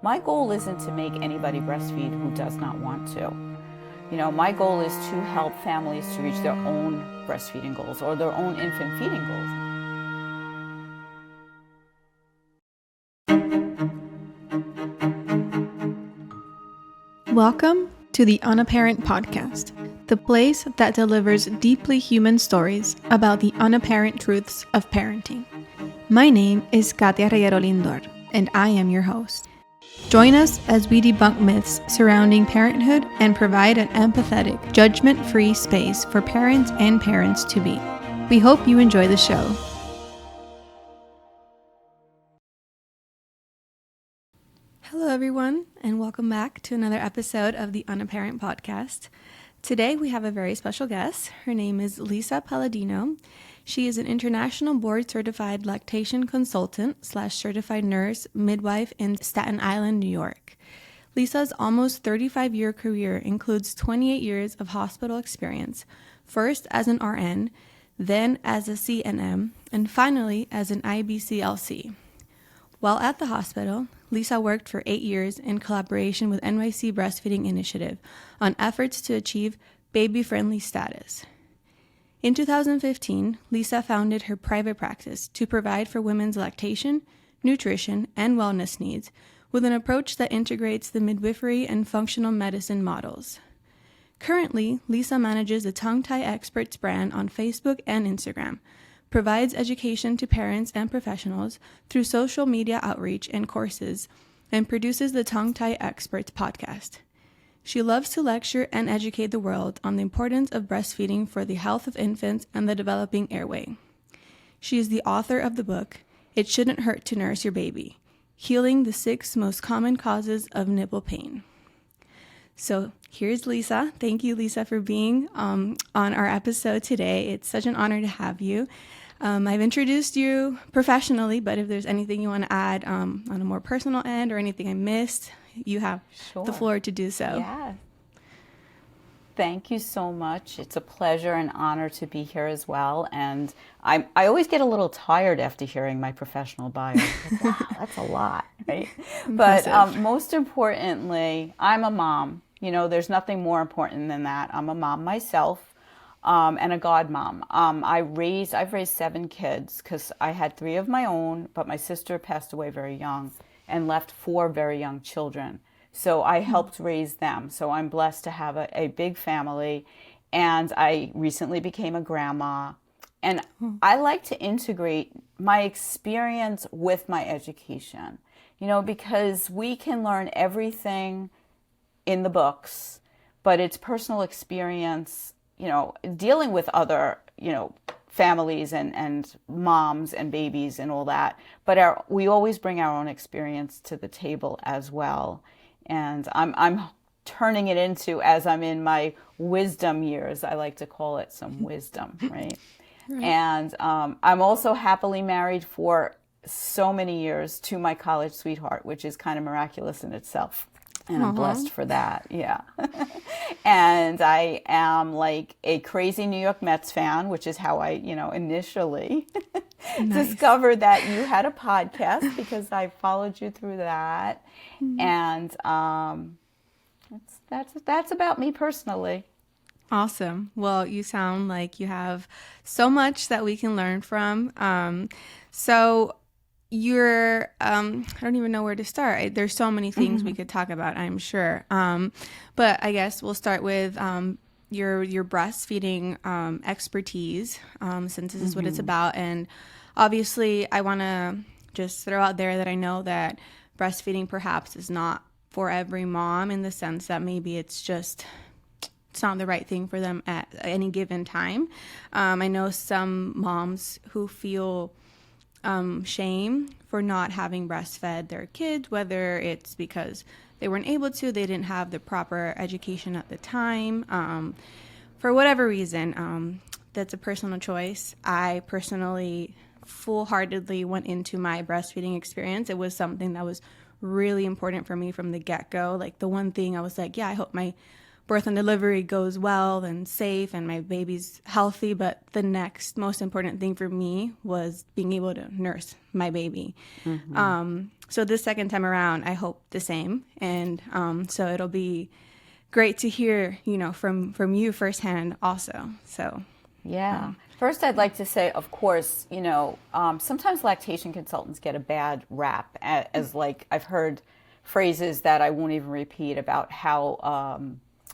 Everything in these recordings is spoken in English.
My goal isn't to make anybody breastfeed who does not want to. My goal is to help families to reach their own breastfeeding goals or their own infant feeding goals. Welcome to the Unaparent podcast, the place that delivers deeply human stories about the unapparent truths of parenting. My name is Katia Reguero Lindor, and I am your host. Join us as we debunk myths surrounding parenthood and provide an empathetic, judgment-free space for parents and parents to be. We hope you enjoy the show. Hello, everyone, and welcome back to another episode of the Unaparent podcast. Today, we have a very special guest. Her name is Lisa Paladino. She is an international Board Certified Lactation Consultant / certified nurse, midwife in Staten Island, New York. Lisa's almost 35-year career includes 28 years of hospital experience, first as an RN, then as a CNM, and finally as an IBCLC. While at the hospital, Lisa worked for 8 years in collaboration with NYC Breastfeeding Initiative on efforts to achieve baby-friendly status. In 2015, Lisa founded her private practice to provide for women's lactation, nutrition, and wellness needs with an approach that integrates the midwifery and functional medicine models. Currently, Lisa manages the Tongue Tie Experts brand on Facebook and Instagram, provides education to parents and professionals through social media outreach and courses, and produces the Tongue Tie Experts podcast. She loves to lecture and educate the world on the importance of breastfeeding for the health of infants and the developing airway. She is the author of the book, It Shouldn't Hurt to Nurse Your Baby, Healing the 6 Most Common Causes of Nipple Pain. So here's Lisa. Thank you, Lisa, for being on our episode today. It's such an honor to have you. I've introduced you professionally, but if there's anything you want to add on a more personal end or anything I missed, you have the floor to do so. Yeah. Thank you so much. It's a pleasure and honor to be here as well. And I always get a little tired after hearing my professional bio. Like, wow, that's a lot, right? But most importantly, I'm a mom. There's nothing more important than that. I'm a mom myself. And a godmom. I've raised 7 kids because I had 3 of my own, but my sister passed away very young and left 4 very young children. So I helped raise them. So I'm blessed to have a big family. And I recently became a grandma. And I like to integrate my experience with my education, because we can learn everything in the books, but it's personal experience, dealing with other, families and moms and babies and all that. But we always bring our own experience to the table as well. And I'm turning it into, as I'm in my wisdom years, I like to call it some wisdom, right? And I'm also happily married for so many years to my college sweetheart, which is kind of miraculous in itself. And I'm blessed for that, yeah. And I am like a crazy New York Mets fan, which is how I, initially discovered that you had a podcast because I followed you through that. And that's about me personally. Awesome. Well, you sound like you have so much that we can learn from. So you're, I don't even know where to start. There's so many things we could talk about, I'm sure. But I guess we'll start with your breastfeeding expertise, since this is what it's about. And obviously, I want to just throw out there that I know that breastfeeding perhaps is not for every mom, in the sense that maybe it's not the right thing for them at any given time. I know some moms who feel shame for not having breastfed their kids, whether it's because they weren't able to, they didn't have the proper education at the time, for whatever reason. That's a personal choice. I personally full-heartedly went into my breastfeeding experience. It was something that was really important for me from the get-go. Like, the one thing I was like, yeah, I hope my birth and delivery goes well and safe and my baby's healthy. But the next most important thing for me was being able to nurse my baby. So this second time around, I hope the same. And so it'll be great to hear, from you firsthand also. So, yeah. First, I'd like to say, of course, sometimes lactation consultants get a bad rap as like I've heard phrases that I won't even repeat about how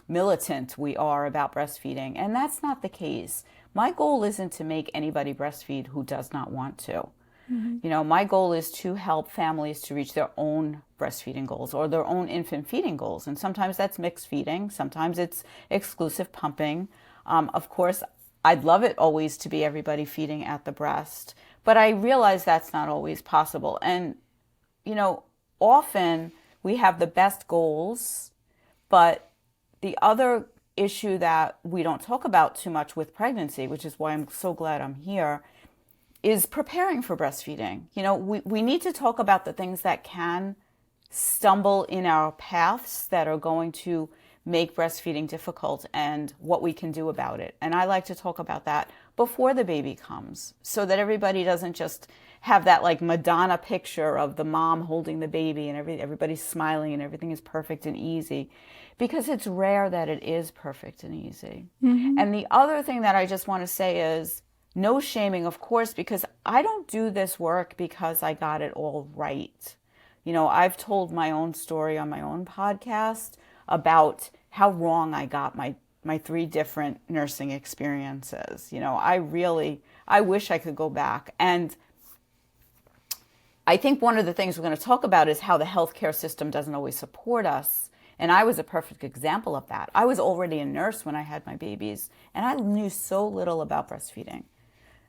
militant we are about breastfeeding. And that's not the case. My goal isn't to make anybody breastfeed who does not want to. My goal is to help families to reach their own breastfeeding goals or their own infant feeding goals. And sometimes that's mixed feeding. Sometimes it's exclusive pumping. Of course, I'd love it always to be everybody feeding at the breast, but I realize that's not always possible. And, often we have the best goals, but the other issue that we don't talk about too much with pregnancy, which is why I'm so glad I'm here, is preparing for breastfeeding. We need to talk about the things that can stumble in our paths that are going to make breastfeeding difficult and what we can do about it. And I like to talk about that before the baby comes so that everybody doesn't just have that like Madonna picture of the mom holding the baby and everybody's smiling and everything is perfect and easy, because it's rare that it is perfect and easy. And the other thing that I just want to say is no shaming, of course, because I don't do this work because I got it all right. I've told my own story on my own podcast about how wrong I got my 3 different nursing experiences. I wish I could go back. And I think one of the things we're going to talk about is how the healthcare system doesn't always support us. And I was a perfect example of that. I was already a nurse when I had my babies, and I knew so little about breastfeeding.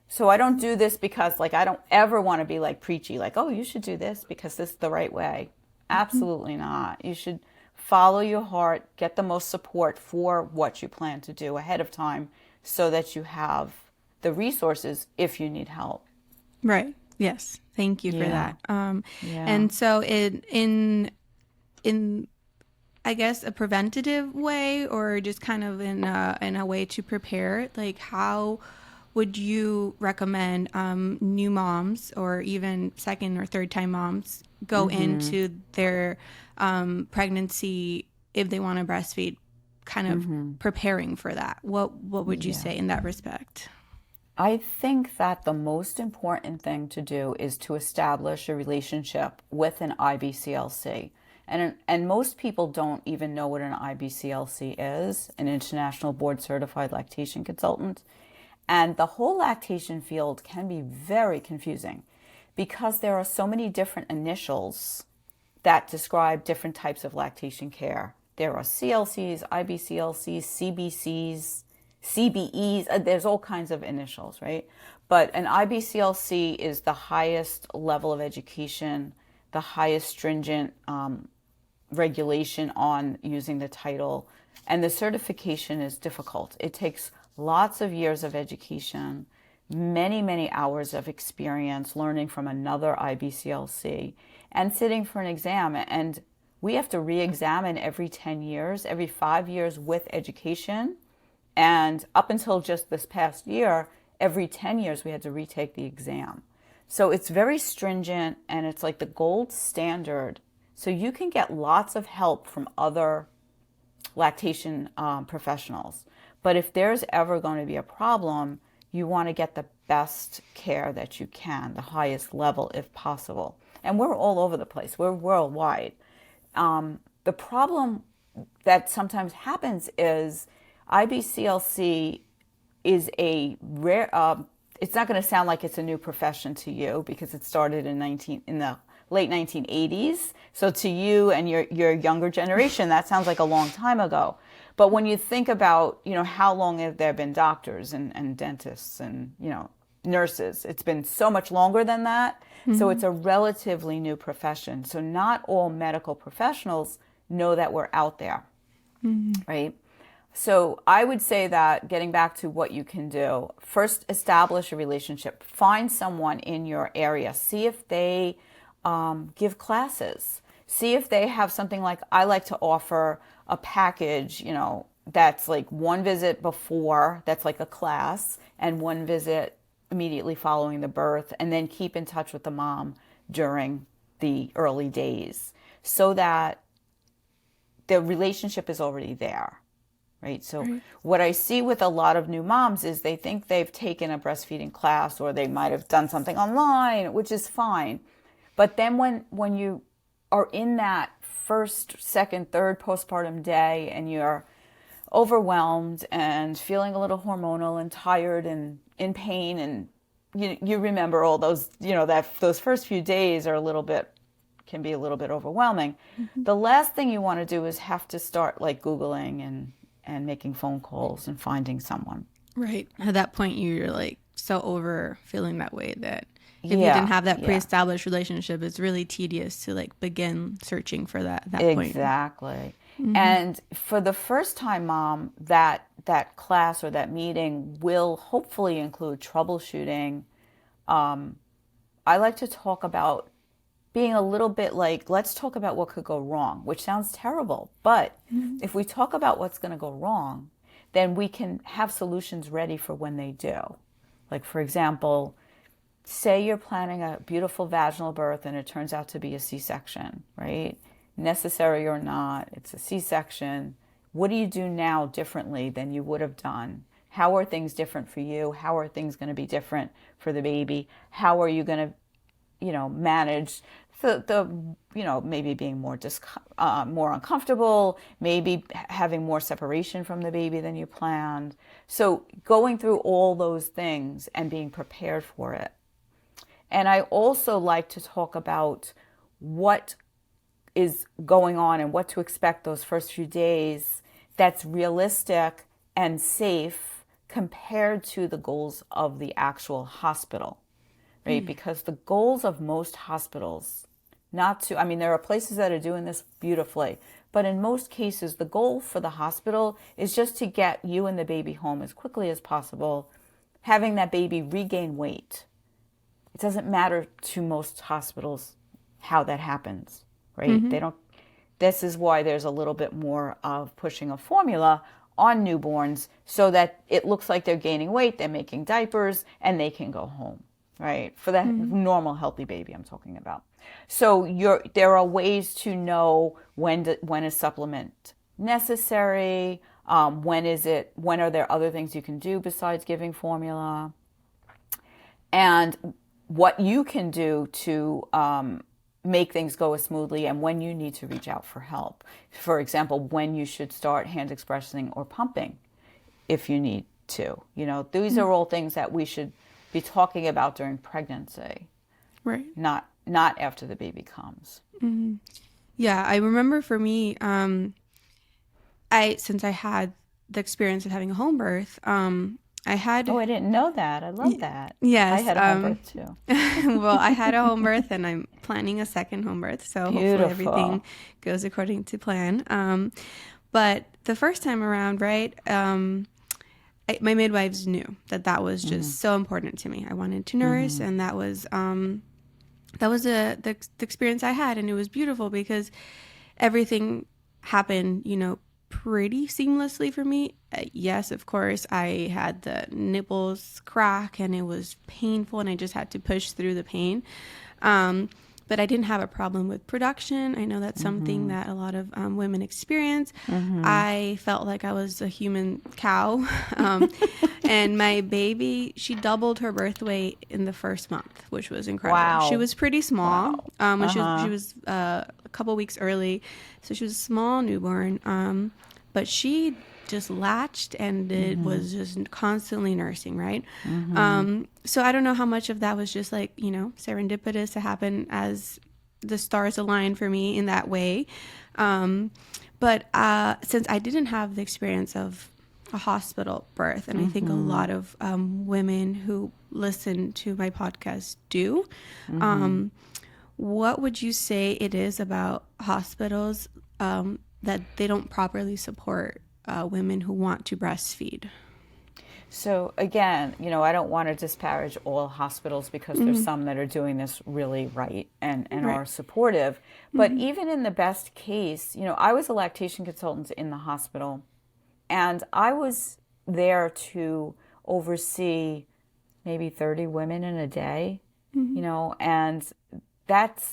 So I don't do this because I don't ever want to be preachy, oh, you should do this because this is the right way. Absolutely not. You should follow your heart, get the most support for what you plan to do ahead of time so that you have the resources if you need help. Right. Yes. Thank you for that. And so in I guess a preventative way, or just kind of in a way to prepare, how would you recommend new moms or even second or third time moms go into their pregnancy if they want to breastfeed, kind of preparing for that? What would you say in that respect? I think that the most important thing to do is to establish a relationship with an IBCLC. And most people don't even know what an IBCLC is, an International Board Certified Lactation Consultant. And the whole lactation field can be very confusing because there are so many different initials that describe different types of lactation care. There are CLCs, IBCLCs, CBCs, CBEs, there's all kinds of initials, right? But an IBCLC is the highest level of education, the highest stringent regulation on using the title, and the certification is difficult. It takes lots of years of education, many, many hours of experience learning from another IBCLC, and sitting for an exam. And we have to re-examine every 10 years, every 5 years with education. And up until just this past year, every 10 years we had to retake the exam. So it's very stringent and it's like the gold standard. So you can get lots of help from other lactation professionals. But if there's ever going to be a problem, you want to get the best care that you can, the highest level if possible. And we're all over the place. We're worldwide. The problem that sometimes happens is IBCLC is a rare, it's not going to sound like it's a new profession to you because it started in the late 1980s. So to you and your younger generation, that sounds like a long time ago. But when you think about, how long have there been doctors and dentists and, nurses, it's been so much longer than that. Mm-hmm. So it's a relatively new profession. So not all medical professionals know that we're out there, right? So I would say that getting back to what you can do, first establish a relationship. Find someone in your area. See if they give classes. See if they have something like I like to offer a package, that's like one visit before, that's like a class, and one visit immediately following the birth, and then keep in touch with the mom during the early days so that the relationship is already there, right? So what I see with a lot of new moms is they think they've taken a breastfeeding class, or they might have done something online, which is fine. But then when you are in that first, second, third postpartum day, and you're overwhelmed and feeling a little hormonal and tired and in pain, and you remember all those, those first few days can be a little bit overwhelming. The last thing you want to do is have to start like Googling and making phone calls and finding someone. Right. At that point, you're like so over feeling that way that if you didn't have that pre-established relationship, it's really tedious to like begin searching for that point. Exactly. And for the first time mom, that class or that meeting will hopefully include troubleshooting. I like to talk about being a little bit like, let's talk about what could go wrong, which sounds terrible. But if we talk about what's going to go wrong, then we can have solutions ready for when they do. Like, for example, say you're planning a beautiful vaginal birth and it turns out to be a C-section, right? Necessary or not, it's a C-section. What do you do now differently than you would have done? How are things different for you? How are things going to be different for the baby? How are you going to, manage the maybe being more uncomfortable, maybe having more separation from the baby than you planned. So going through all those things and being prepared for it. And I also like to talk about what is going on and what to expect those first few days that's realistic and safe compared to the goals of the actual hospital, right? Because the goals of most hospitals, there are places that are doing this beautifully, but in most cases, the goal for the hospital is just to get you and the baby home as quickly as possible, having that baby regain weight. It doesn't matter to most hospitals how that happens, right? They don't. This is why there's a little bit more of pushing a formula on newborns so that it looks like they're gaining weight, they're making diapers, and they can go home, right? For that normal, healthy baby I'm talking about. So there are ways to know when is supplement necessary, when are there other things you can do besides giving formula, and what you can do to make things go as smoothly, and when you need to reach out for help. For example, when you should start hand expressing or pumping if you need to. These are all things that we should be talking about during pregnancy, right? Not after the baby comes. Yeah, I remember for me, since I had the experience of having a home birth, I didn't know that. I love that. Yes. I had a home birth too. Well, I had a home birth and I'm planning a second home birth. So Beautiful. Hopefully everything goes according to plan. But the first time around, right, my midwives knew that was just so important to me. I wanted to nurse, and that was the experience I had. And it was beautiful because everything happened, pretty seamlessly for me. Yes, of course, I had the nipples crack and it was painful and I just had to push through the pain. But I didn't have a problem with production. I know that's something that a lot of women experience. I felt like I was a human cow. And my baby, she doubled her birth weight in the first month, which was incredible. Wow. She was pretty small. Wow. She was a couple weeks early. So she was a small newborn. But she just latched and it was just constantly nursing, right? So I don't know how much of that was just like, serendipitous to happen as the stars aligned for me in that way. But since I didn't have the experience of a hospital birth, and I think a lot of women who listen to my podcast do, what would you say it is about hospitals that they don't properly support women who want to breastfeed? So again, I don't want to disparage all hospitals because there's some that are doing this really right and are supportive. But even in the best case, I was a lactation consultant in the hospital, and I was there to oversee maybe 30 women in a day, and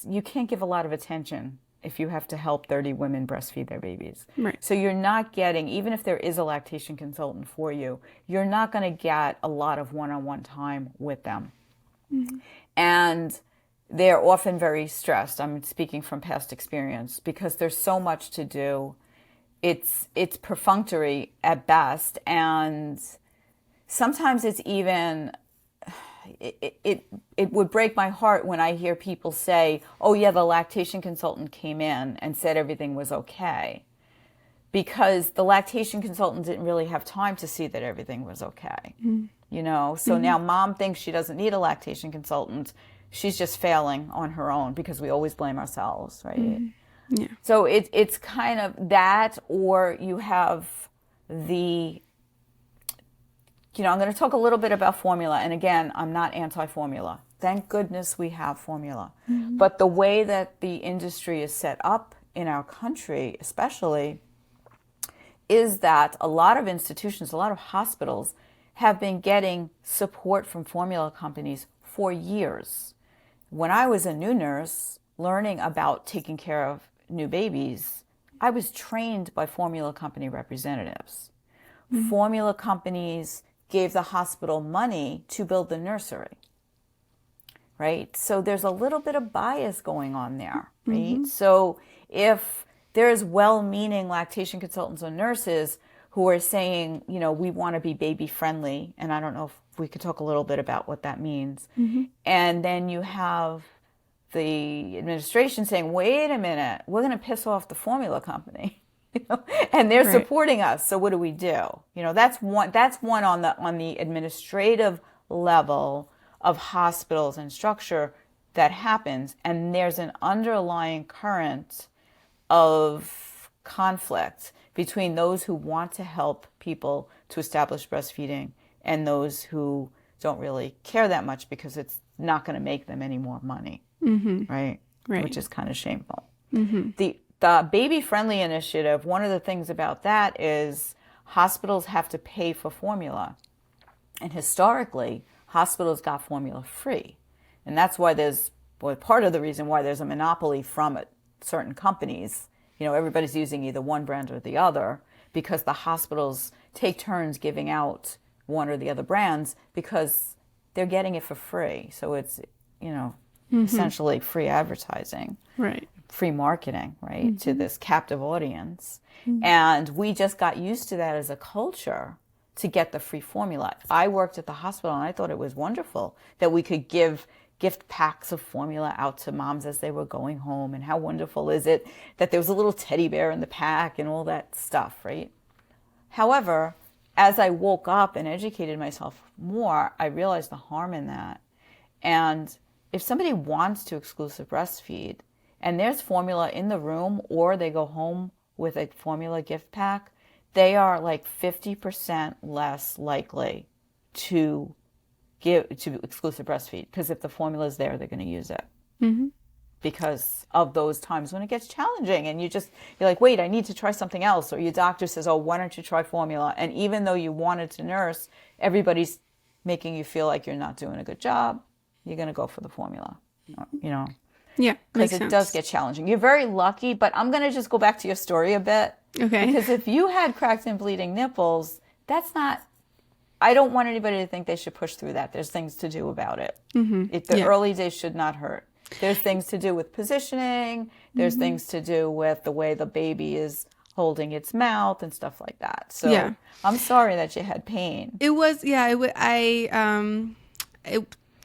you can't give a lot of attention if you have to help 30 women breastfeed their babies. Right. So you're not getting, even if there is a lactation consultant for you, you're not going to get a lot of one-on-one time with them. And they're often very stressed. I'm speaking from past experience because there's so much to do. It's perfunctory at best, and sometimes it's even it would break my heart when I hear people say, oh yeah, the lactation consultant came in and said everything was okay, because the lactation consultant didn't really have time to see that everything was okay. So now mom thinks she doesn't need a lactation consultant. She's just failing on her own, because we always blame ourselves, right? Yeah. So it's kind of that, or you have I'm going to talk a little bit about formula. And again, I'm not anti-formula. Thank goodness we have formula. But the way that the industry is set up in our country, especially, is that a lot of institutions, a lot of hospitals have been getting support from formula companies for years. When I was a new nurse learning about taking care of new babies, I was trained by formula company representatives. Formula companies gave the hospital money to build the nursery, right? So there's a little bit of bias going on there, right? So if there's well-meaning lactation consultants or nurses who are saying, we want to be baby friendly, and I don't know if we could talk a little bit about what that means, and then you have the administration saying, wait a minute, we're going to piss off the formula company. And they're supporting us. So what do we do? That's one on the administrative level of hospitals and structure that happens. And there's an underlying current of conflict between those who want to help people to establish breastfeeding and those who don't really care that much because it's not going to make them any more money, right? Which is kind of shameful. The baby-friendly initiative, one of the things about that is hospitals have to pay for formula. And historically, hospitals got formula free. And that's why part of the reason why there's a monopoly from certain companies. Everybody's using either one brand or the other, because the hospitals take turns giving out one or the other brands because they're getting it for free. So it's, essentially free advertising. Right. Free marketing, right, to this captive audience. And we just got used to that as a culture to get the free formula. I worked at the hospital, and I thought it was wonderful that we could give gift packs of formula out to moms as they were going home. And how wonderful is it that there was a little teddy bear in the pack and all that stuff, right? However, as I woke up and educated myself more, I realized the harm in that. And if somebody wants to exclusive breastfeed, and there's formula in the room, or they go home with a formula gift pack, they are like 50% less likely to exclusive breastfeed, because if the formula is there, they're going to use it. Because of those times when it gets challenging and you're like, wait, I need to try something else. Or your doctor says, oh, why don't you try formula? And even though you wanted to nurse, everybody's making you feel like you're not doing a good job. You're going to go for the formula, Yeah, because it does get challenging. You're very lucky, but I'm going to just go back to your story a bit. Okay. Because if you had cracked and bleeding nipples, I don't want anybody to think they should push through that. There's things to do about it. The early days should not hurt. There's things to do with positioning. There's things to do with the way the baby is holding its mouth and stuff like that. So I'm sorry that you had pain. It was,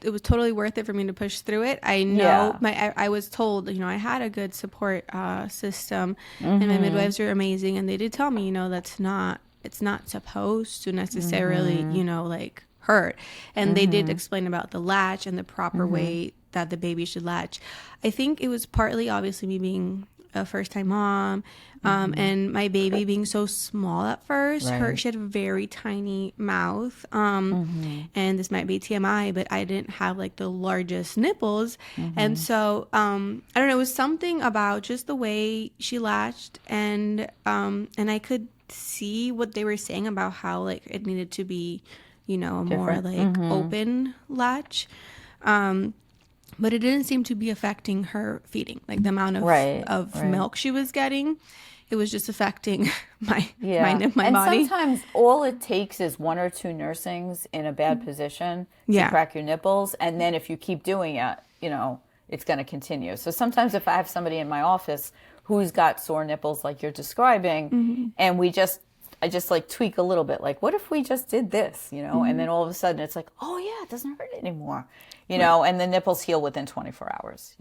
it was totally worth it for me to push through it. I know I was told, I had a good support system, and my midwives are amazing. And they did tell me, it's not supposed to necessarily, like hurt. And they did explain about the latch and the proper way that the baby should latch. I think it was partly obviously me being a first-time mom, and my baby being so small at first, she had a very tiny mouth, and this might be TMI, but I didn't have like the largest nipples, and so I don't know, it was something about just the way she latched, and I could see what they were saying about how like it needed to be, a more like open latch. But it didn't seem to be affecting her feeding, like the amount of milk she was getting. It was just affecting my body. And sometimes all it takes is 1 or 2 nursings in a bad position to crack your nipples. And then if you keep doing it, it's going to continue. So sometimes if I have somebody in my office who's got sore nipples like you're describing, and I just like tweak a little bit, like, what if we just did this, and then all of a sudden it's like, oh yeah, it doesn't hurt anymore, and the nipples heal within 24 hours,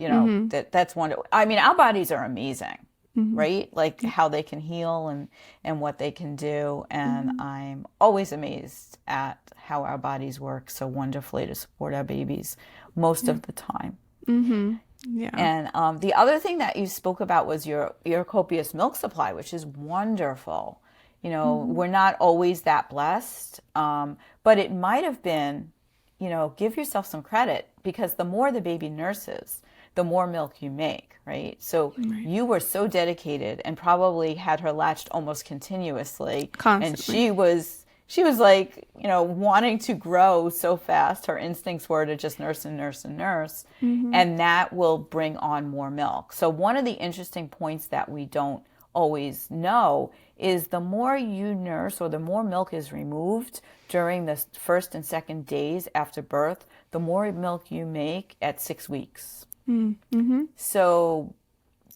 that's wonderful. I mean, our bodies are amazing, right? Like how they can heal and what they can do. And I'm always amazed at how our bodies work so wonderfully to support our babies most of the time. Yeah. And the other thing that you spoke about was your copious milk supply, which is wonderful. We're not always that blessed, but it might have been, give yourself some credit, because the more the baby nurses, the more milk you make, right? So you were so dedicated and probably had her latched almost continuously. Constantly. And she was like, wanting to grow so fast. Her instincts were to just nurse and nurse and nurse, and that will bring on more milk. So one of the interesting points that we don't always know is the more you nurse or the more milk is removed during the first and second days after birth, the more milk you make at 6 weeks. So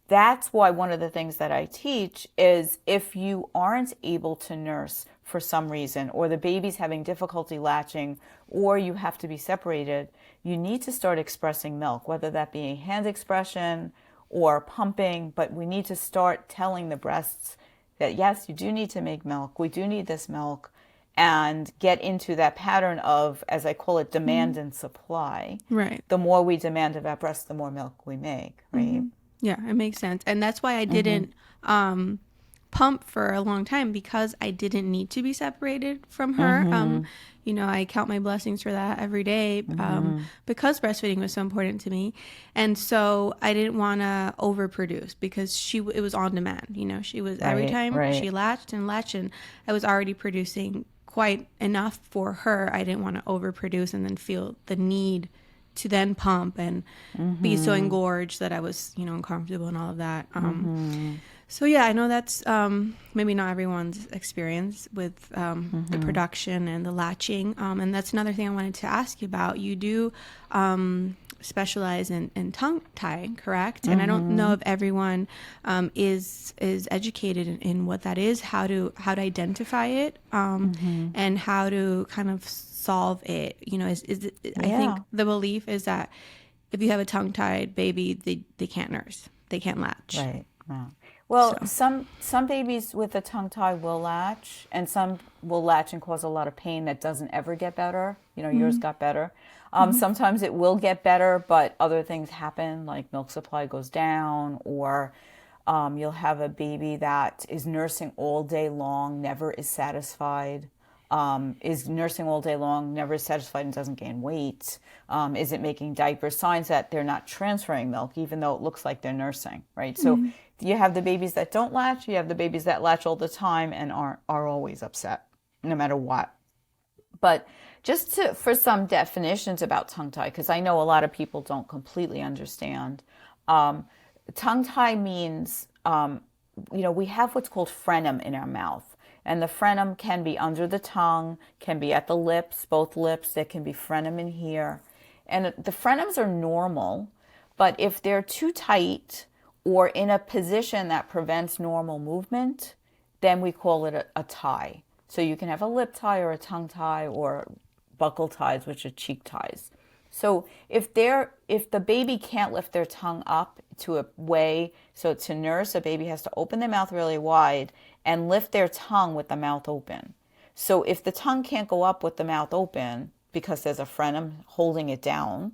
that's why one of the things that I teach is if you aren't able to nurse for some reason, or the baby's having difficulty latching, or you have to be separated, you need to start expressing milk, whether that be a hand expression or pumping, but we need to start telling the breasts that, yes, you do need to make milk. We do need this milk, and get into that pattern of, as I call it, demand and supply. Right. The more we demand of our breasts, the more milk we make, right? Yeah, it makes sense. And that's why I didn't pump for a long time, because I didn't need to be separated from her. I count my blessings for that every day, because breastfeeding was so important to me. And so I didn't want to overproduce, because it was on demand. She was every time she latched, and I was already producing quite enough for her. I didn't want to overproduce and then feel the need to then pump and be so engorged that I was, uncomfortable and all of that. So yeah, I know that's maybe not everyone's experience with the production and the latching. And that's another thing I wanted to ask you about. You do specialize in tongue tying, correct? And I don't know if everyone is educated in what that is, how to identify it, and how to kind of solve it. I think the belief is that if you have a tongue-tied baby, they can't nurse, they can't latch. Right. Wow. Well, some babies with a tongue tie will latch, and some will latch and cause a lot of pain that doesn't ever get better. Yours got better. Sometimes it will get better, but other things happen, like milk supply goes down, or you'll have a baby that is nursing all day long, never is satisfied, is nursing all day long, never is satisfied and doesn't gain weight, isn't making diapers, signs that they're not transferring milk, even though it looks like they're nursing, right? So you have the babies that don't latch, you have the babies that latch all the time and are always upset, no matter what. But just for some definitions about tongue tie, because I know a lot of people don't completely understand. Tongue tie means, we have what's called frenum in our mouth. And the frenum can be under the tongue, can be at the lips, both lips. There can be frenum in here. And the frenums are normal, but if they're too tight or in a position that prevents normal movement, then we call it a tie. So you can have a lip tie or a tongue tie or buccal ties, which are cheek ties. So if the baby can't lift their tongue up to a way, so to nurse, a baby has to open their mouth really wide and lift their tongue with the mouth open. So if the tongue can't go up with the mouth open because there's a frenum holding it down,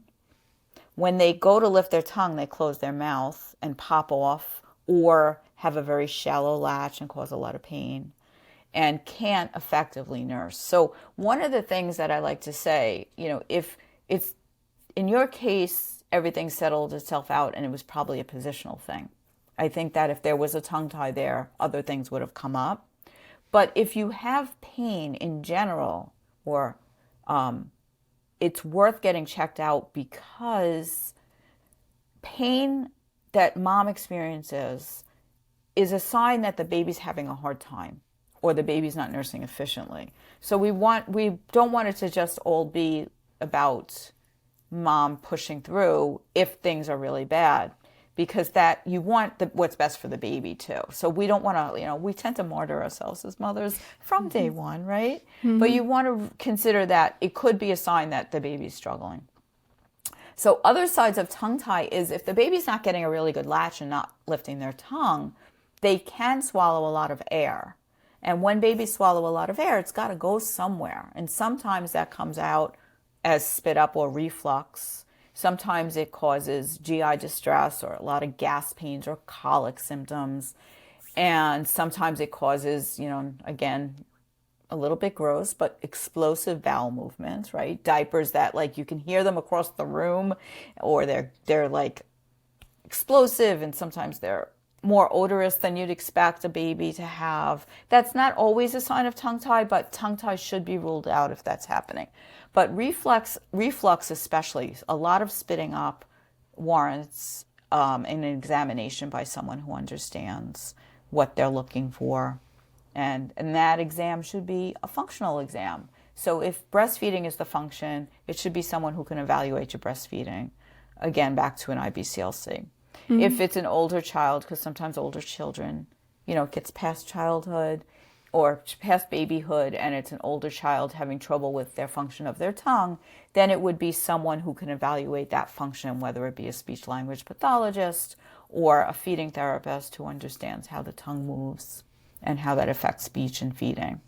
when they go to lift their tongue, they close their mouth and pop off, or have a very shallow latch and cause a lot of pain and can't effectively nurse. So one of the things that I like to say, if it's in your case, everything settled itself out and it was probably a positional thing. I think that if there was a tongue tie there, other things would have come up. But if you have pain in general, or it's worth getting checked out, because pain that mom experiences is a sign that the baby's having a hard time or the baby's not nursing efficiently. So we don't want it to just all be about mom pushing through if things are really bad, because that you want what's best for the baby too. So we don't want to, we tend to martyr ourselves as mothers from day one, right? Mm-hmm. But you want to consider that it could be a sign that the baby's struggling. So other sides of tongue tie is if the baby's not getting a really good latch and not lifting their tongue, they can swallow a lot of air. And when babies swallow a lot of air, it's got to go somewhere. And sometimes that comes out as spit up or reflux. Sometimes it causes GI distress or a lot of gas pains or colic symptoms. And sometimes it causes, again, a little bit gross, but explosive bowel movements, right? Diapers that you can hear them across the room, or they're like explosive, and sometimes they're more odorous than you'd expect a baby to have. That's not always a sign of tongue tie, but tongue tie should be ruled out if that's happening. But reflux especially, a lot of spitting up warrants an examination by someone who understands what they're looking for. And that exam should be a functional exam. So if breastfeeding is the function, it should be someone who can evaluate your breastfeeding. Again, back to an IBCLC. Mm-hmm. If it's an older child, because sometimes older children, it gets past childhood or past babyhood, and it's an older child having trouble with their function of their tongue, then it would be someone who can evaluate that function, whether it be a speech-language pathologist or a feeding therapist who understands how the tongue moves and how that affects speech and feeding.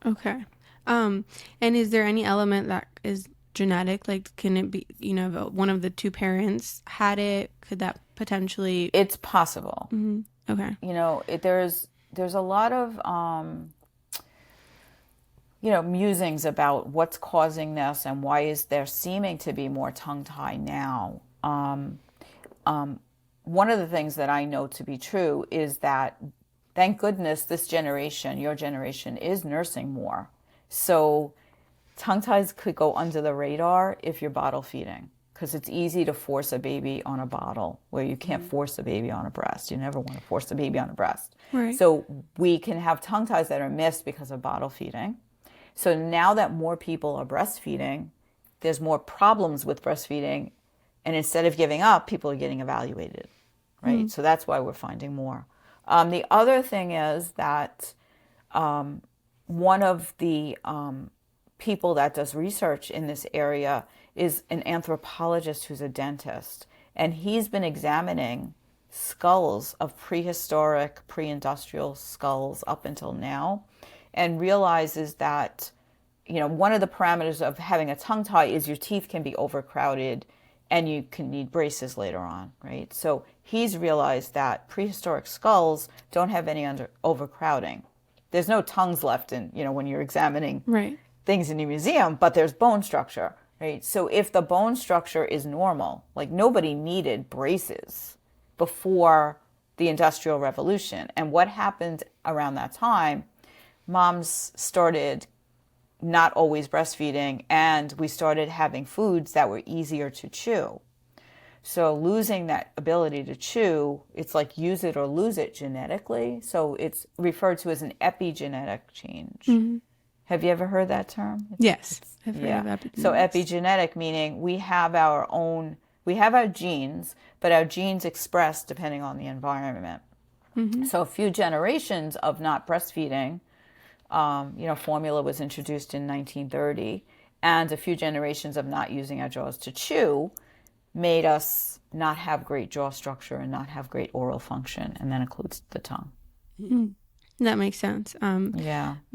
Okay. And is there any element that is genetic? Like, can it be, if one of the two parents had it, could that potentially... It's possible. Mm-hmm. Okay. There's a lot of, musings about what's causing this and why is there seeming to be more tongue tie now. One of the things that I know to be true is that, thank goodness, this generation, your generation, is nursing more. So tongue ties could go under the radar if you're bottle feeding, because it's easy to force a baby on a bottle where you can't force a baby on a breast. You never want to force a baby on a breast. Right. So we can have tongue ties that are missed because of bottle feeding. So now that more people are breastfeeding, there's more problems with breastfeeding. And instead of giving up, people are getting evaluated, right? Mm-hmm. So that's why we're finding more. The other thing is that one of the people that does research in this area is an anthropologist who's a dentist. And he's been examining skulls of prehistoric, pre-industrial skulls up until now, and realizes that, one of the parameters of having a tongue tie is your teeth can be overcrowded and you can need braces later on, right? So he's realized that prehistoric skulls don't have any overcrowding. There's no tongues left in, when you're examining things in your museum, but there's bone structure, right? So if the bone structure is normal, like nobody needed braces before the Industrial Revolution. And what happened around that time, moms started not always breastfeeding, and we started having foods that were easier to chew. So losing that ability to chew, it's like use it or lose it genetically. So it's referred to as an epigenetic change. Mm-hmm. Have you ever heard that term? Yes. I've heard of epigenetics. So epigenetic meaning we have our genes, but our genes express depending on the environment. Mm-hmm. So a few generations of not breastfeeding, formula was introduced in 1930, and a few generations of not using our jaws to chew made us not have great jaw structure and not have great oral function, and that includes the tongue. Mm-hmm. That makes sense. My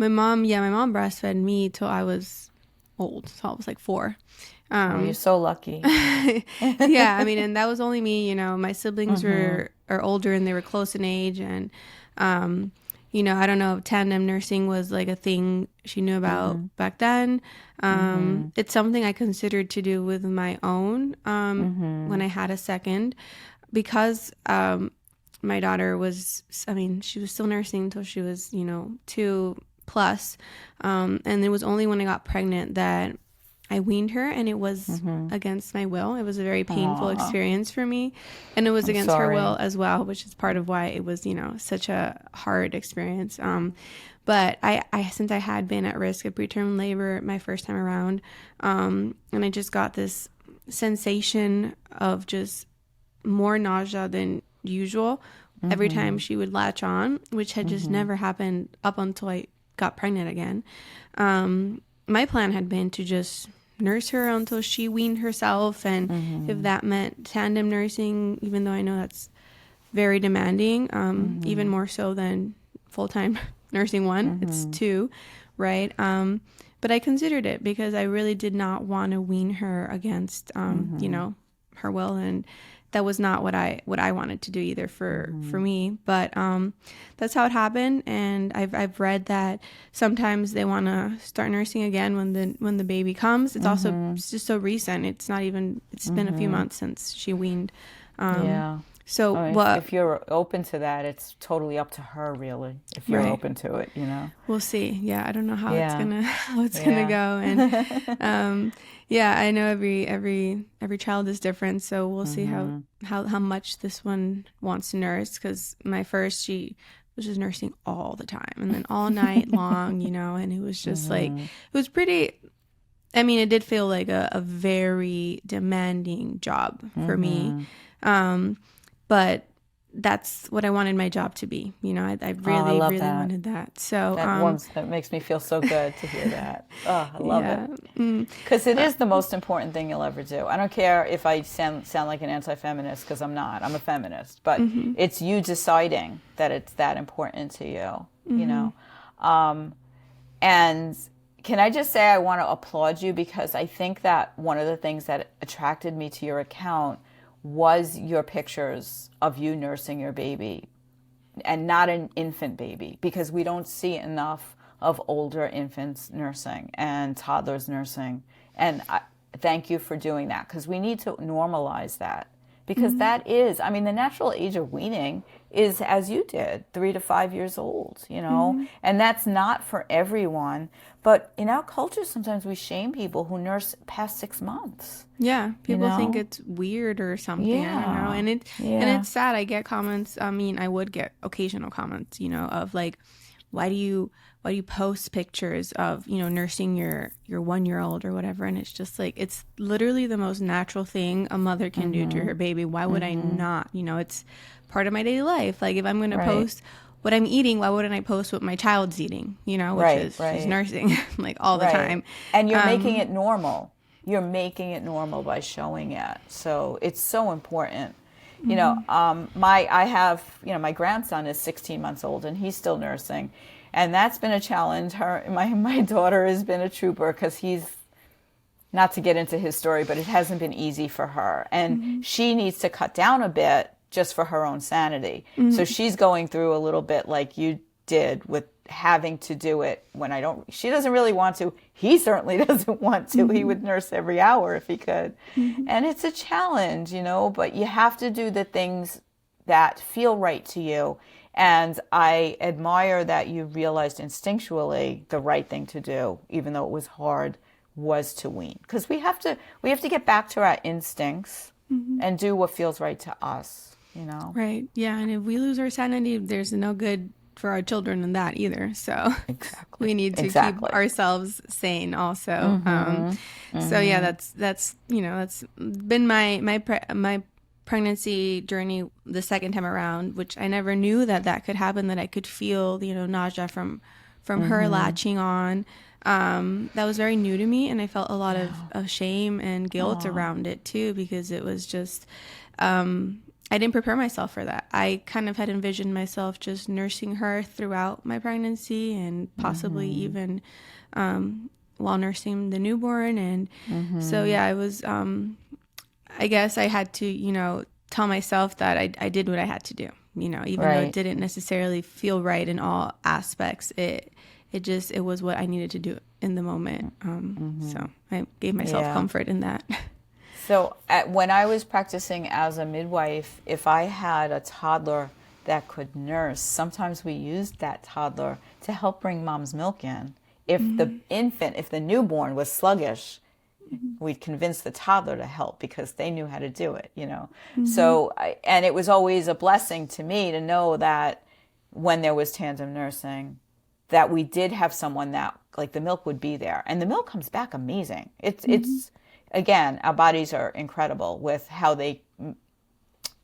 mom breastfed me till I was old. So I was like 4. Oh, you're so lucky. Yeah, I mean, and that was only me, you know. My siblings are older and they were close in age, and you know, I don't know if tandem nursing was like a thing she knew about back then. It's something I considered to do with my own when I had a second, because my daughter was, I mean, she was still nursing until she was, you know, 2 plus, and it was only when I got pregnant that I weaned her, and it was against my will. It was a very painful experience for me, and it was against her will as well, which is part of why it was, you know, such a hard experience. But I since I had been at risk of preterm labor my first time around, and I just got this sensation of just more nausea than usual every time she would latch on, which had just never happened up until I got pregnant again. My plan had been to just nurse her until she weaned herself, and if that meant tandem nursing, even though I know that's very demanding, even more so than full-time nursing one, it's 2, right? But I considered it because I really did not want to wean her against you know, her will, and that was not what I wanted to do either for me. But that's how it happened, and I've read that sometimes they want to start nursing again when the baby comes. It's also, it's just so recent. It's not even, it's been a few months since she weaned. So I mean, if you're open to that, it's totally up to her, really. If you're open to it, you know. We'll see. Yeah, I don't know how it's gonna go, and yeah, I know every child is different, so we'll see how much this one wants to nurse. Because my first, she was just nursing all the time, and then all night long, you know, and it was just like, it was pretty. I mean, it did feel like a very demanding job for me. But that's what I wanted my job to be. You know, I really wanted that. So that makes me feel so good to hear that. Oh, I love it. Because it is the most important thing you'll ever do. I don't care if I sound like an anti-feminist, because I'm not. I'm a feminist. But it's you deciding that it's that important to you, you know. And can I just say I want to applaud you, because I think that one of the things that attracted me to your account was your pictures of you nursing your baby, and not an infant baby, because we don't see enough of older infants nursing and toddlers nursing. And I thank you for doing that, because we need to normalize that, because that is, I mean, the natural age of weaning is, as you did, 3 to 5 years old, you know, and that's not for everyone. But in our culture, sometimes we shame people who nurse past 6 months. Yeah, people think it's weird or something. I don't know, and it's sad. I get comments. I mean, I would get occasional comments, you know, of like, why do you post pictures of, you know, nursing your 1-year-old or whatever? And it's just like, it's literally the most natural thing a mother can do to her baby. Why would I not? You know, it's part of my daily life. Like, if I'm going to post what I'm eating, why wouldn't I post what my child's eating, you know, which is she's nursing like all the time. And you're making it normal. You're making it normal by showing it. So it's so important. You know, I have, you know, my grandson is 16 months old, and he's still nursing. And that's been a challenge. My daughter has been a trooper, because he's, not to get into his story, but it hasn't been easy for her. And she needs to cut down a bit just for her own sanity. So she's going through a little bit like you did with having to do it when she doesn't really want to. He certainly doesn't want to. He would nurse every hour if he could. And it's a challenge, you know, but you have to do the things that feel right to you. And I admire that you realized instinctually the right thing to do, even though it was hard, was to wean. Because we have to get back to our instincts and do what feels right to us. You know? Right. Yeah. And if we lose our sanity, there's no good for our children in that either. So we need to keep ourselves sane also. So yeah, that's, you know, that's been my pregnancy journey the second time around, which I never knew that could happen, that I could feel, you know, nausea from her latching on. That was very new to me, and I felt a lot of shame and guilt around it too, because it was just, I didn't prepare myself for that. I kind of had envisioned myself just nursing her throughout my pregnancy, and possibly even while nursing the newborn. And so, yeah, I was, I guess I had to, tell myself that I did what I had to do, even though it didn't necessarily feel right in all aspects. It was what I needed to do in the moment. So I gave myself comfort in that. So when I was practicing as a midwife, if I had a toddler that could nurse, sometimes we used that toddler to help bring mom's milk in. If the newborn was sluggish, we'd convince the toddler to help because they knew how to do it, So, and it was always a blessing to me to know that when there was tandem nursing, that we did have someone that, like, the milk would be there. And the milk comes back amazing. It's again, our bodies are incredible with how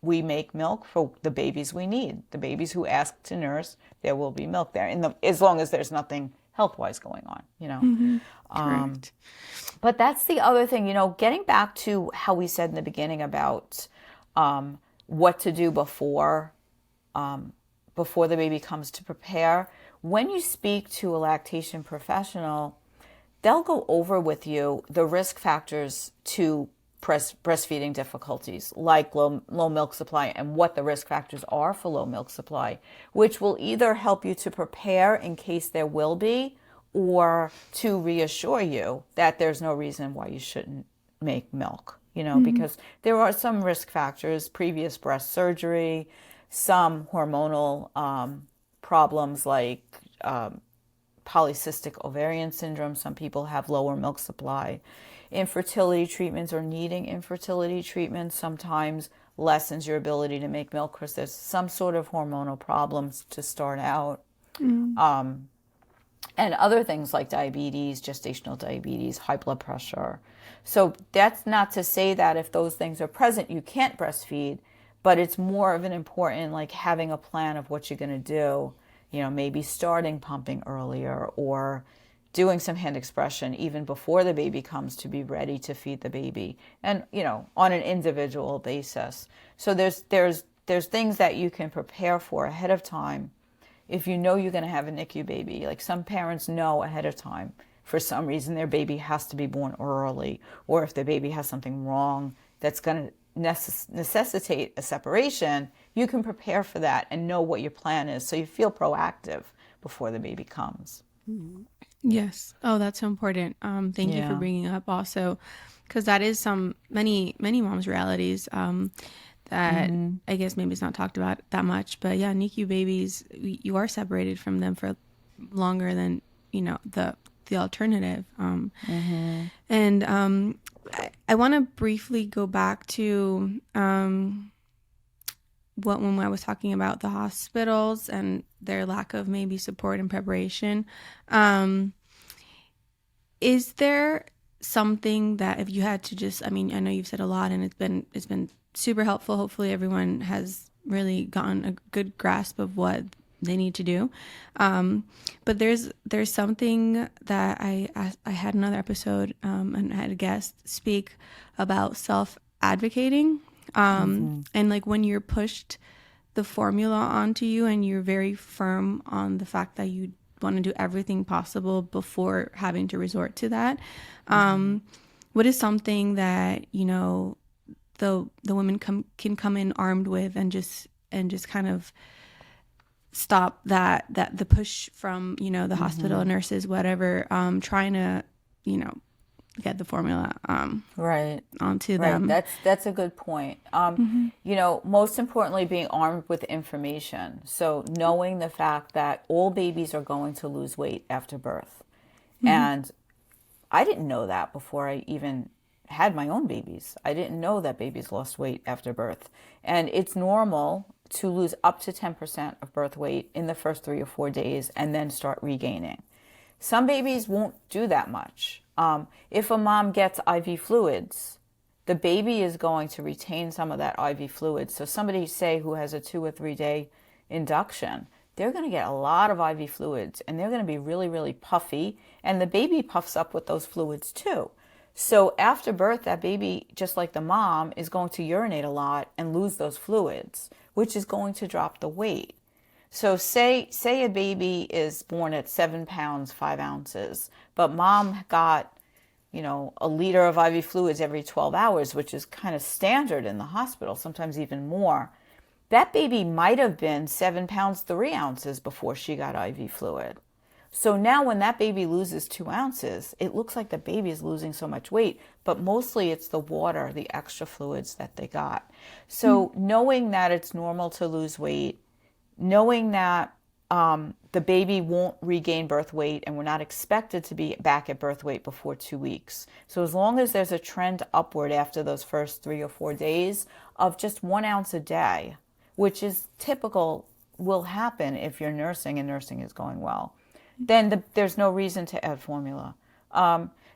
we make milk for the babies we need. The babies who ask to nurse, there will be milk there, as long as there's nothing health-wise going on, Correct. But that's the other thing, getting back to how we said in the beginning about what to do before the baby comes, to prepare. When you speak to a lactation professional, they'll go over with you the risk factors to breastfeeding difficulties, like low milk supply, and what the risk factors are for low milk supply, which will either help you to prepare in case there will be, or to reassure you that there's no reason why you shouldn't make milk, because there are some risk factors: previous breast surgery, some hormonal problems like polycystic ovarian syndrome. Some people have lower milk supply. Infertility treatments or needing infertility treatments sometimes lessens your ability to make milk because there's some sort of hormonal problems to start out. And other things like diabetes, gestational diabetes, high blood pressure. So that's not to say that if those things are present, you can't breastfeed, but it's more of an important, like, having a plan of what you're going to do, maybe starting pumping earlier, or doing some hand expression even before the baby comes to be ready to feed the baby, and, on an individual basis. So there's things that you can prepare for ahead of time. If you know you're going to have a NICU baby, like some parents know ahead of time, for some reason their baby has to be born early, or if the baby has something wrong that's going to necessitate a separation, you can prepare for that and know what your plan is, so you feel proactive before the baby comes. Yes. Oh, that's so important. Thank you for bringing up also, because that is many moms' realities. That I guess maybe it's not talked about that much, but yeah, NICU babies, you are separated from them for longer than, the alternative. And I want to briefly go back to when I was talking about the hospitals and their lack of maybe support and preparation. Is there something that, if you had to just, I know you've said a lot and it's been super helpful. Hopefully everyone has really gotten a good grasp of what they need to do. But there's something that I had another episode and I had a guest speak about self-advocating. And like when you're pushed the formula onto you and you're very firm on the fact that you want to do everything possible before having to resort to that. What is something that, the women can come in armed with and just kind of stop the push from, the hospital nurses, whatever, trying to, get the formula onto them. That's a good point. Most importantly, being armed with information. So knowing the fact that all babies are going to lose weight after birth. And I didn't know that before I even had my own babies. I didn't know that babies lost weight after birth. And it's normal to lose up to 10% of birth weight in the first 3 or 4 days and then start regaining. Some babies won't do that much. If a mom gets IV fluids, the baby is going to retain some of that IV fluid. So somebody, say, who has a 2 or 3 day induction, they're going to get a lot of IV fluids and they're going to be really, really puffy. And the baby puffs up with those fluids too. So after birth, that baby, just like the mom, is going to urinate a lot and lose those fluids, which is going to drop the weight. So say a baby is born at 7 pounds, 5 ounces, but mom got, a liter of IV fluids every 12 hours, which is kind of standard in the hospital, sometimes even more. That baby might have been 7 pounds, 3 ounces before she got IV fluid. So now when that baby loses 2 ounces, it looks like the baby is losing so much weight, but mostly it's the water, the extra fluids that they got. So knowing that it's normal to lose weight, knowing that the baby won't regain birth weight and we're not expected to be back at birth weight before 2 weeks. So as long as there's a trend upward after those first 3 or 4 days of just 1 ounce a day, which is typical, will happen if you're nursing and nursing is going well, then there's no reason to add formula.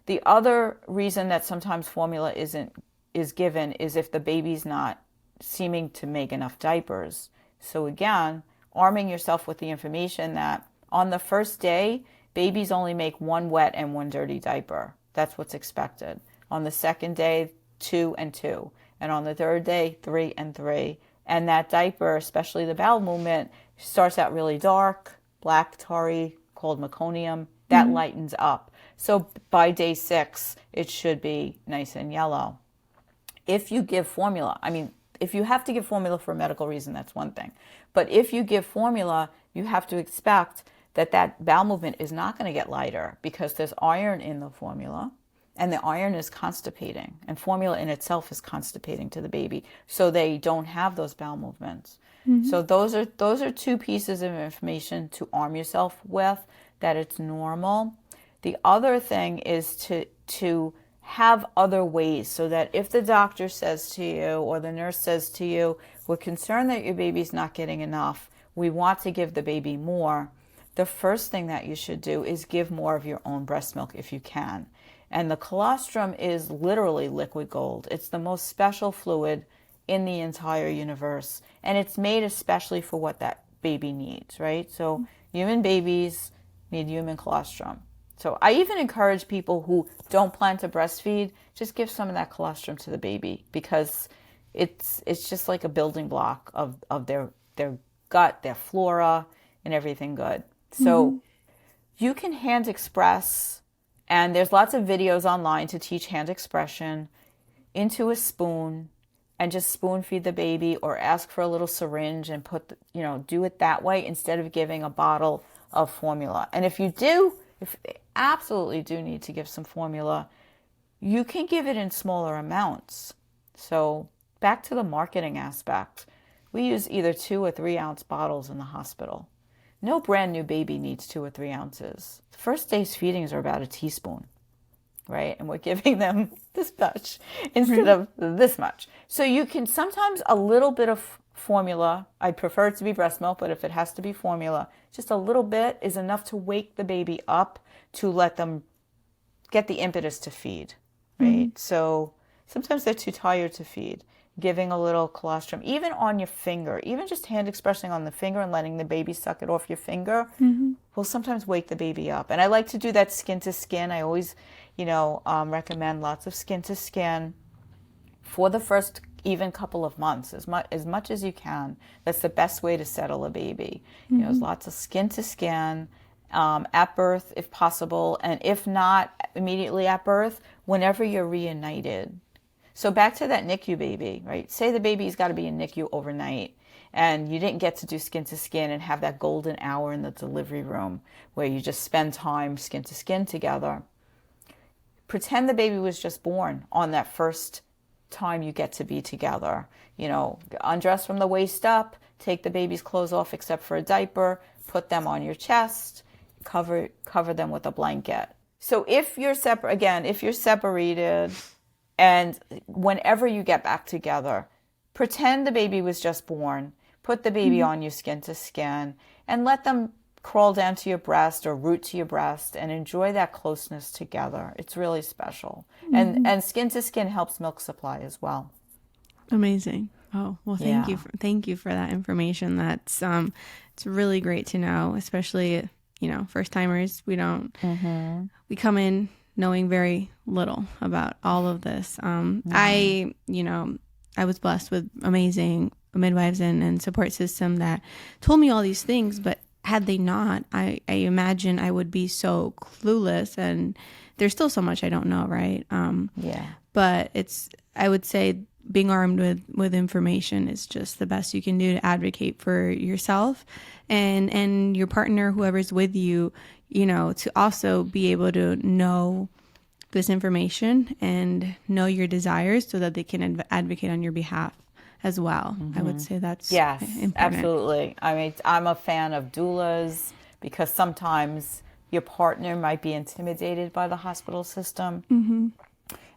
The other reason that sometimes formula is given is if the baby's not seeming to make enough diapers. So again, arming yourself with the information that on the first day, babies only make 1 wet and 1 dirty diaper. That's what's expected. On the second day, 2 and 2. And on the third day, 3 and 3. And that diaper, especially the bowel movement, starts out really dark, black, tarry, called meconium. That lightens up. So by day 6, it should be nice and yellow. If you give formula, if you have to give formula for a medical reason, that's one thing. But if you give formula, you have to expect that bowel movement is not going to get lighter because there's iron in the formula. And the iron is constipating, and formula in itself is constipating to the baby, so they don't have those bowel movements. So those are 2 pieces of information to arm yourself with, that it's normal. The other thing is to have other ways, so that if the doctor says to you or the nurse says to you, we're concerned that your baby's not getting enough, we want to give the baby more, the first thing that you should do is give more of your own breast milk if you can. And the colostrum is literally liquid gold. It's the most special fluid in the entire universe. And it's made especially for what that baby needs, right? So human babies need human colostrum. So I even encourage people who don't plan to breastfeed, just give some of that colostrum to the baby, because it's just like a building block of their gut, their flora, and everything good. So you can hand express, and there's lots of videos online to teach hand expression, into a spoon and just spoon feed the baby, or ask for a little syringe and do it that way instead of giving a bottle of formula. And if they absolutely do need to give some formula, you can give it in smaller amounts. So back to the marketing aspect, we use either 2 or 3 ounce bottles in the hospital. No brand new baby needs 2 or 3 ounces. The first day's feedings are about a teaspoon, right? And we're giving them this much instead of this much. So you can sometimes a little bit of formula. I prefer it to be breast milk, but if it has to be formula, just a little bit is enough to wake the baby up to let them get the impetus to feed, right? So sometimes they're too tired to feed. Giving a little colostrum, even on your finger, even just hand expressing on the finger and letting the baby suck it off your finger, will sometimes wake the baby up. And I like to do that skin to skin. I always, recommend lots of skin to skin for the first even couple of months, as much as you can. That's the best way to settle a baby. There's lots of skin to skin at birth, if possible, and if not immediately at birth, whenever you're reunited. So back to that NICU baby, right? Say the baby's got to be in NICU overnight, and you didn't get to do skin to skin and have that golden hour in the delivery room where you just spend time skin to skin together. Pretend the baby was just born on that first time you get to be together. Undress from the waist up, take the baby's clothes off except for a diaper, put them on your chest, cover them with a blanket. So if you're separated, and whenever you get back together, pretend the baby was just born, put the baby on you skin to skin, and let them crawl down to your breast or root to your breast and enjoy that closeness together. It's really special. And skin to skin helps milk supply as well. Amazing. Oh, well, thank you for that information. That's it's really great to know, especially, first timers. We come in knowing very little about all of this. I was blessed with amazing midwives and support system that told me all these things, but had they not, I imagine I would be so clueless, and there's still so much I don't know, right? But I would say being armed with information is just the best you can do to advocate for yourself and your partner, whoever's with you, to also be able to know this information and know your desires so that they can advocate on your behalf as well. I would say that's important. Absolutely. I mean, I'm a fan of doulas because sometimes your partner might be intimidated by the hospital system.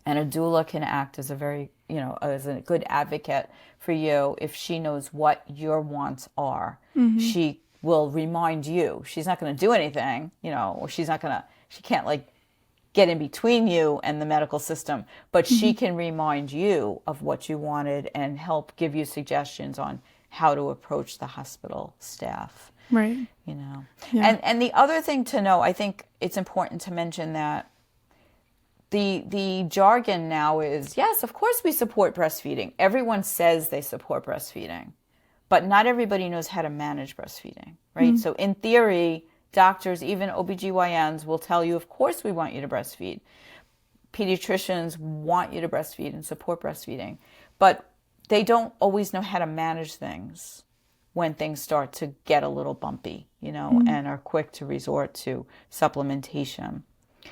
And a doula can act as a very, as a good advocate for you if she knows what your wants are. She will remind you. She's not going to do anything, or she can't like get in between you and the medical system, but she can remind you of what you wanted and help give you suggestions on how to approach the hospital staff. Right. And the other thing to know, I think it's important to mention that the jargon now is, yes, of course we support breastfeeding. Everyone says they support breastfeeding, but not everybody knows how to manage breastfeeding, right? So in theory, doctors, even OBGYNs, will tell you, of course we want you to breastfeed. Pediatricians want you to breastfeed and support breastfeeding, but they don't always know how to manage things when things start to get a little bumpy, and are quick to resort to supplementation.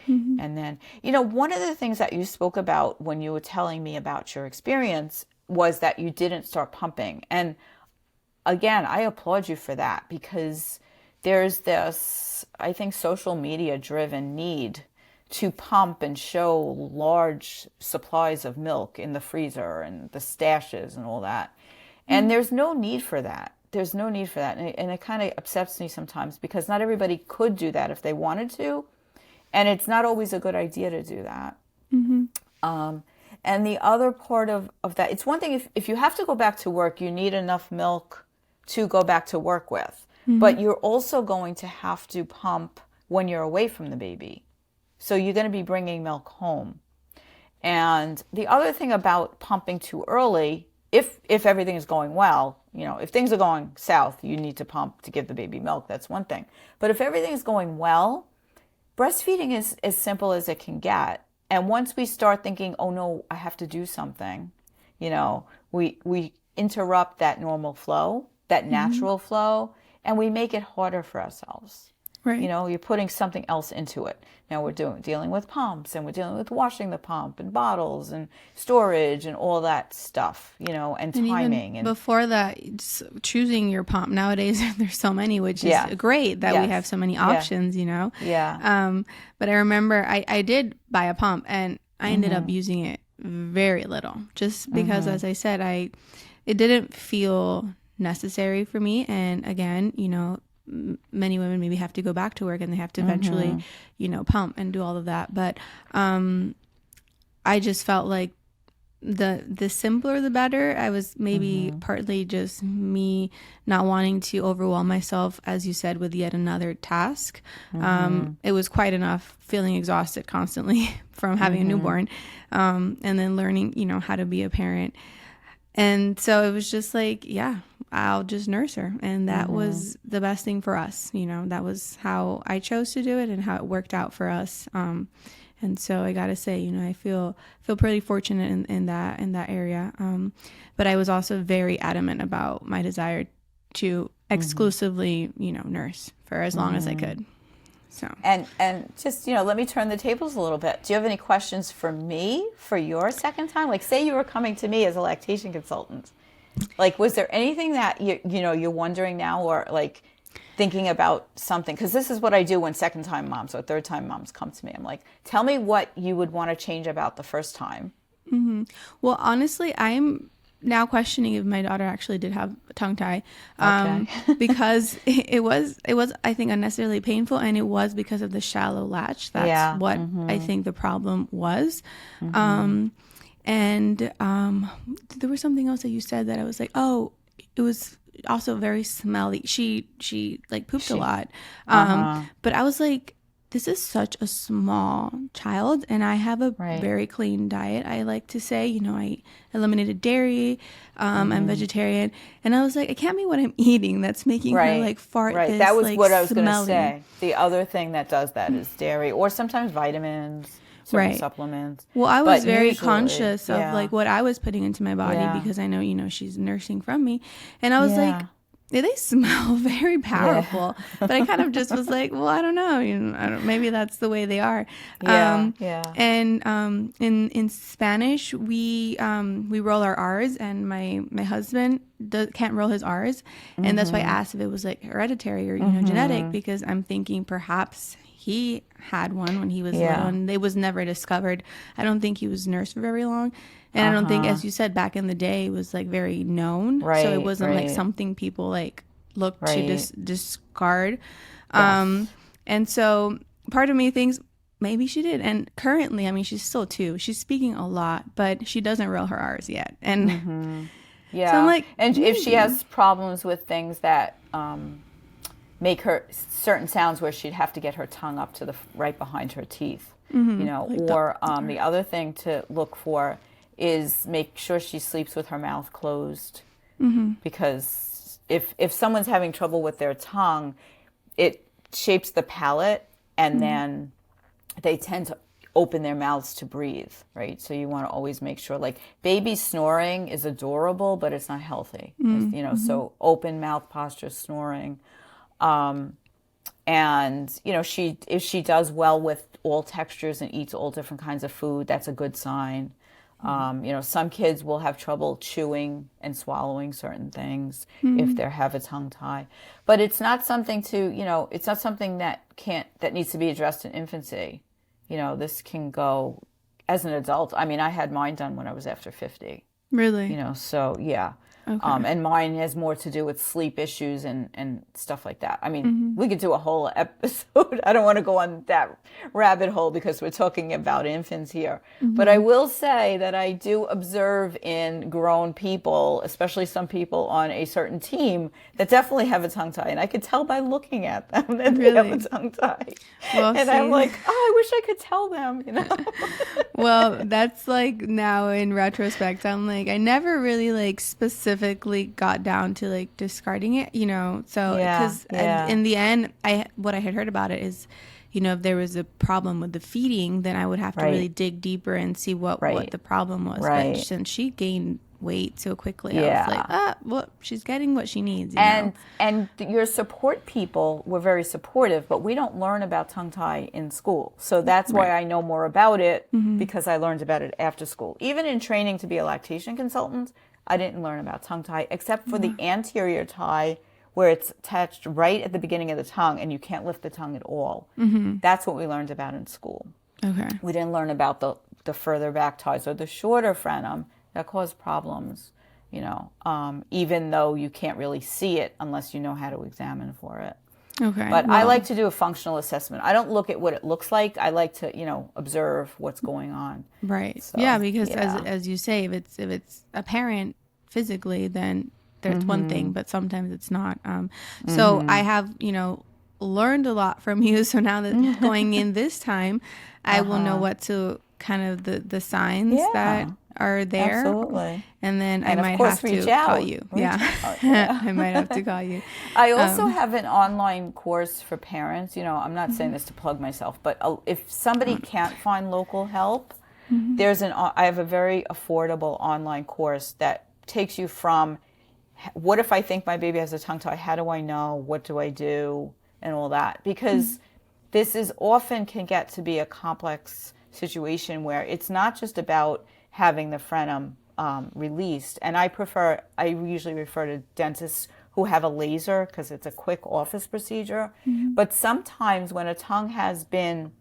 And then, one of the things that you spoke about when you were telling me about your experience was that you didn't start pumping. And again, I applaud you for that, because there's this, I think, social media driven need to pump and show large supplies of milk in the freezer and the stashes and all that. And there's no need for that. There's no need for that. And it kind of upsets me sometimes, because not everybody could do that if they wanted to. And it's not always a good idea to do that. And the other part of that, it's one thing if you have to go back to work, you need enough milk to go back to work with. But you're also going to have to pump when you're away from the baby. So you're going to be bringing milk home. And the other thing about pumping too early, if everything is going well, if things are going south, you need to pump to give the baby milk. That's one thing. But if everything is going well, breastfeeding is as simple as it can get. And once we start thinking, oh no, I have to do something, we interrupt that normal flow, that natural flow, and we make it harder for ourselves. Right. You're putting something else into it. Now we're dealing with pumps, and we're dealing with washing the pump and bottles and storage and all that stuff, and timing. And before that, choosing your pump. Nowadays, there's so many, which is great that we have so many options, But I remember I did buy a pump, and I ended up using it very little, just because, as I said, it didn't feel necessary for me. And again, many women maybe have to go back to work, and they have to eventually, pump and do all of that. But I just felt like the simpler the better. I was maybe partly just me not wanting to overwhelm myself, as you said, with yet another task. It was quite enough feeling exhausted constantly from having a newborn, and then learning, how to be a parent. And so it was just like, I'll just nurse her. And that was the best thing for us. That was how I chose to do it and how it worked out for us. And so I got to say, I feel pretty fortunate in that area. But I was also very adamant about my desire to exclusively, nurse for as long as I could. So and just let me turn the tables a little bit. Do you have any questions for me for your second time? Like, say you were coming to me as a lactation consultant. Like, was there anything that you're wondering now, or like thinking about something? Because this is what I do when second time moms or third time moms come to me. I'm like, tell me what you would want to change about the first time. Well, honestly, I'm now questioning if my daughter actually did have a tongue tie, because it was I think unnecessarily painful, and it was because of the shallow latch. That's what I think the problem was. And there was something else that you said that I was like, oh, it was also very smelly. She like pooped a lot, but I was like, this is such a small child, and I have a very clean diet. I like to say, you know, I eliminated dairy. I'm vegetarian, and I was like, it can't be what I'm eating that's making her like fart. Right. This, that was like, what I was going to smelly. say. The other thing that does that is dairy, or sometimes vitamins, certain supplements. Well, I was but very usually, conscious of like what I was putting into my body because I know, you know, she's nursing from me, and I was like, they smell very powerful, but I kind of just was like, well, I don't know, you know, maybe that's the way they are. And in Spanish, we roll our R's, and my husband can't roll his R's, and that's why I asked if it was like hereditary or, you know, genetic, because I'm thinking perhaps he had one when he was little, and it was never discovered. I don't think he was nursed for very long. And I don't think, as you said, back in the day, it was like very known. So it wasn't like something people like looked to discard. And so part of me thinks maybe she did. And currently, I mean, she's still 2. She's speaking a lot, but she doesn't roll her R's yet. And so I'm like, and if she has problems with things that make her certain sounds where she'd have to get her tongue up to the right behind her teeth, you know, like or the other thing to look for is make sure she sleeps with her mouth closed, because if someone's having trouble with their tongue, it shapes the palate, and then they tend to open their mouths to breathe, right? So you want to always make sure, like, baby snoring is adorable, but it's not healthy, you know, so open mouth posture snoring. And, you know, if she does well with all textures and eats all different kinds of food, that's a good sign. You know, some kids will have trouble chewing and swallowing certain things if they have a tongue tie. But it's not something it's not something that needs to be addressed in infancy. You know, this can go as an adult. I mean, I had mine done when I was after 50. Really? You know, so yeah. Okay. And mine has more to do with sleep issues and stuff like that. I mean, we could do a whole episode. I don't want to go on that rabbit hole because we're talking about infants here. But I will say that I do observe in grown people, especially some people on a certain team, that definitely have a tongue tie. And I could tell by looking at them that they have a tongue tie. Well, and I'm like, oh, I wish I could tell them, you know. Well, that's like, now in retrospect, I'm like, I never really like specifically got down to like discarding it, you know. So because in the end, what I had heard about it is, you know, if there was a problem with the feeding, then I would have to really dig deeper and see what the problem was. But since she gained weight so quickly, I was like, well, she's getting what she needs. And your support people were very supportive, but we don't learn about tongue tie in school. So that's why I know more about it, because I learned about it after school. Even in training to be a lactation consultant, I didn't learn about tongue tie, except for the anterior tie, where it's attached right at the beginning of the tongue and you can't lift the tongue at all. That's what we learned about in school. Okay. We didn't learn about the further back ties or the shorter frenum that cause problems, you know, even though you can't really see it unless you know how to examine for it. Okay. But I like to do a functional assessment. I don't look at what it looks like. I like to, you know, observe what's going on. Right. So, yeah, because as you say, if it's apparent physically, then there's one thing, but sometimes it's not. So I have, you know, learned a lot from you. So now that going in this time, I will know what to kind of the signs that are there. Absolutely. And then I might have to call you. I might have to call you. I also have an online course for parents. You know, I'm not saying this to plug myself, but if somebody can't find local help, I have a very affordable online course that takes you from, what if I think my baby has a tongue tie? How do I know? What do I do? And all that. Because this is often can get to be a complex situation where it's not just about having the frenum released. And I usually refer to dentists who have a laser because it's a quick office procedure. But sometimes when a tongue has been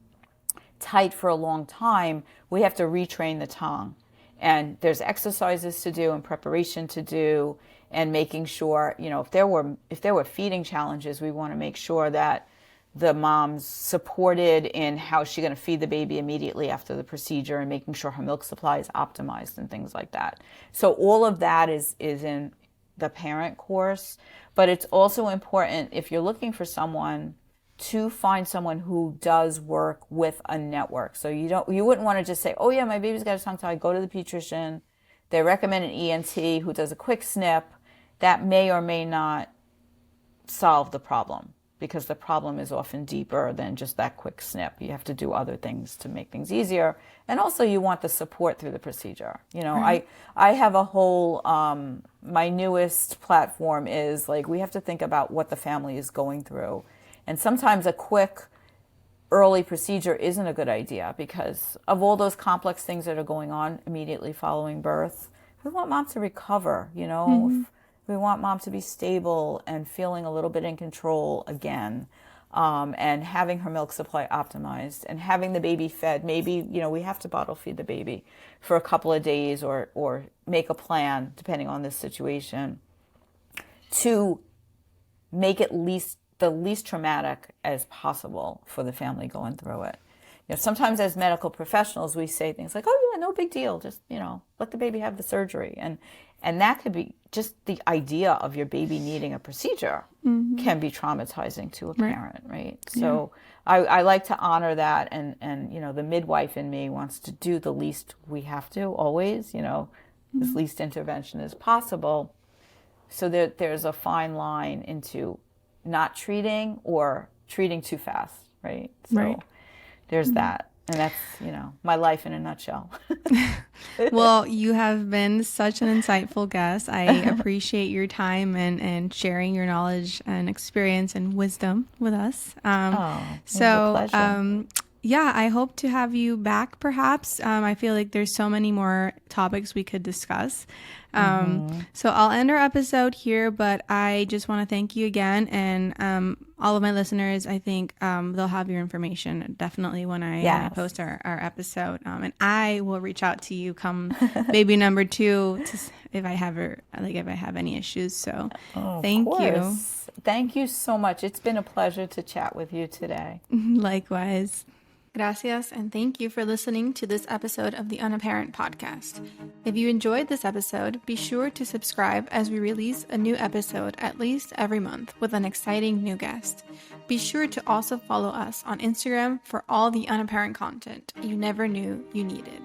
tight for a long time, we have to retrain the tongue. And there's exercises to do and preparation to do, and making sure, you know, if there were feeding challenges, we want to make sure that the mom's supported in how she's going to feed the baby immediately after the procedure, and making sure her milk supply is optimized and things like that. So all of that is in the parent course, but it's also important if you're looking for someone to find someone who does work with a network. So you wouldn't want to just say, oh yeah, my baby's got a tongue tie, go to the pediatrician. They recommend an ENT who does a quick snip. That may or may not solve the problem, because the problem is often deeper than just that quick snip. You have to do other things to make things easier. And also you want the support through the procedure. You know, Right. I have a whole, my newest platform is like, we have to think about what the family is going through. And sometimes a quick early procedure isn't a good idea because of all those complex things that are going on immediately following birth. We want mom to recover, you know. We want mom to be stable and feeling a little bit in control again, and having her milk supply optimized and having the baby fed. Maybe, you know, we have to bottle feed the baby for a couple of days or make a plan, depending on this situation, to make it the least traumatic as possible for the family going through it. You know, sometimes as medical professionals, we say things like, oh yeah, no big deal. Just, you know, let the baby have the surgery. And that could be just the idea of your baby needing a procedure can be traumatizing to a parent, right? So I like to honor that. And, you know, the midwife in me wants to do the least we have to always, you know, as least intervention as possible. So there's a fine line into not treating or treating too fast, right? So there's that. And that's, you know, my life in a nutshell. Well, you have been such an insightful guest. I appreciate your time and sharing your knowledge and experience and wisdom with us. It was a pleasure. Yeah, I hope to have you back perhaps. I feel like there's so many more topics we could discuss. So I'll end our episode here, but I just want to thank you again. And all of my listeners, I think they'll have your information definitely when I post our episode. And I will reach out to you come baby number 2 if I have any issues. So thank you. Thank you so much. It's been a pleasure to chat with you today. Likewise. Gracias, and thank you for listening to this episode of the Unaparent podcast. If you enjoyed this episode, be sure to subscribe as we release a new episode at least every month with an exciting new guest. Be sure to also follow us on Instagram for all the Unaparent content you never knew you needed.